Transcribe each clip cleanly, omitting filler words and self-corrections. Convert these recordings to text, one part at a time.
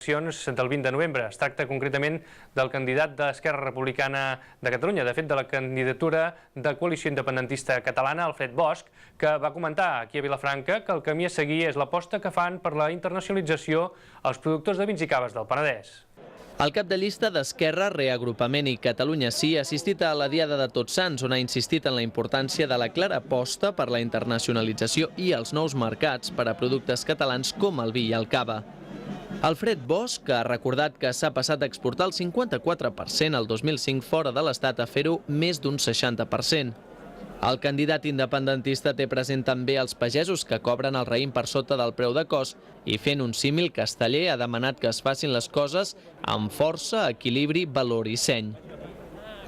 eleccions del 20 de novembre. Es tracta concretament del candidat d'Esquerra Republicana de Catalunya, de fet de la candidatura de Coalició Independentista Catalana, Alfred Bosch, que va comentar aquí a Vilafranca que el camí a seguir és l'aposta que fan per la internacionalització als productors de vins i caves del Penedès. El cap de llista d'Esquerra, Reagrupament i Catalunya Sí ha assistit a la Diada de Tots Sants, on ha insistit en la importància de la clara aposta per la internacionalització i els nous mercats per a productes catalans com el vi i el cava. Alfred Bosch ha recordat que s'ha passat a exportar el 54% el 2005 fora de l'Estat a fer-ho més d'un 60%. El candidat independentista té present també els pagesos que cobren el raïm per sota del preu de cost i fent un símil casteller ha demanat que es facin les coses amb força, equilibri, valor i seny.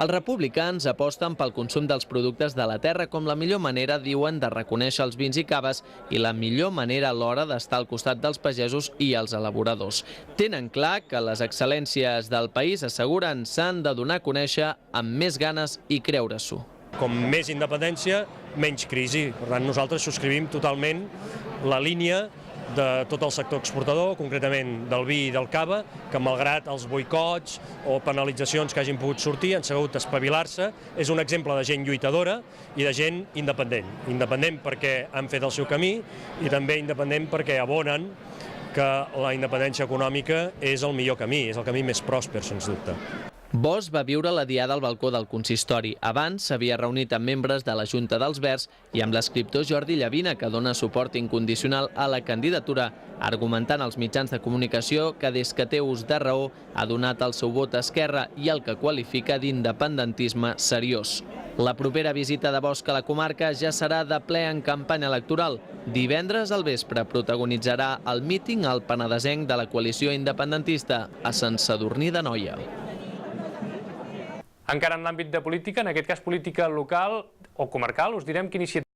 Els republicans aposten pel consum dels productes de la terra com la millor manera, diuen, de reconèixer els vins i caves i la millor manera alhora d'estar al costat dels pagesos i els elaboradors. Tenen clar que les excel·lències del país, asseguren, s'han de donar a conèixer amb més ganes i creure-s'ho. Com més independència, menys crisi. Per tant, nosaltres subscrivim totalment la línia de tot el sector exportador, concretament del vi i del cava, que malgrat els boicots o penalitzacions que hagin pogut sortir, han sabut espavilar-se. És un exemple de gent lluitadora i de gent independent. Independent perquè han fet el seu camí i també independent perquè abonen que la independència econòmica és el millor camí, és el camí més pròsper, sens dubte. Bosch va viure la diada al balcó del consistori. Abans s'havia reunit amb membres de la Junta dels Verds i amb l'escriptor Jordi Llavina, que dona suport incondicional a la candidatura, argumentant als mitjans de comunicació que des que té ús de raó ha donat el seu vot a Esquerra i el que qualifica d'independentisme seriós. La propera visita de Bosch a la comarca ja serà de ple en campanya electoral. Divendres al vespre protagonitzarà el míting al penedesenc de la coalició independentista a Sant Sadurní d'Anoia. Encara en l'àmbit de política, en aquest cas política local o comarcal, us direm que iniciativa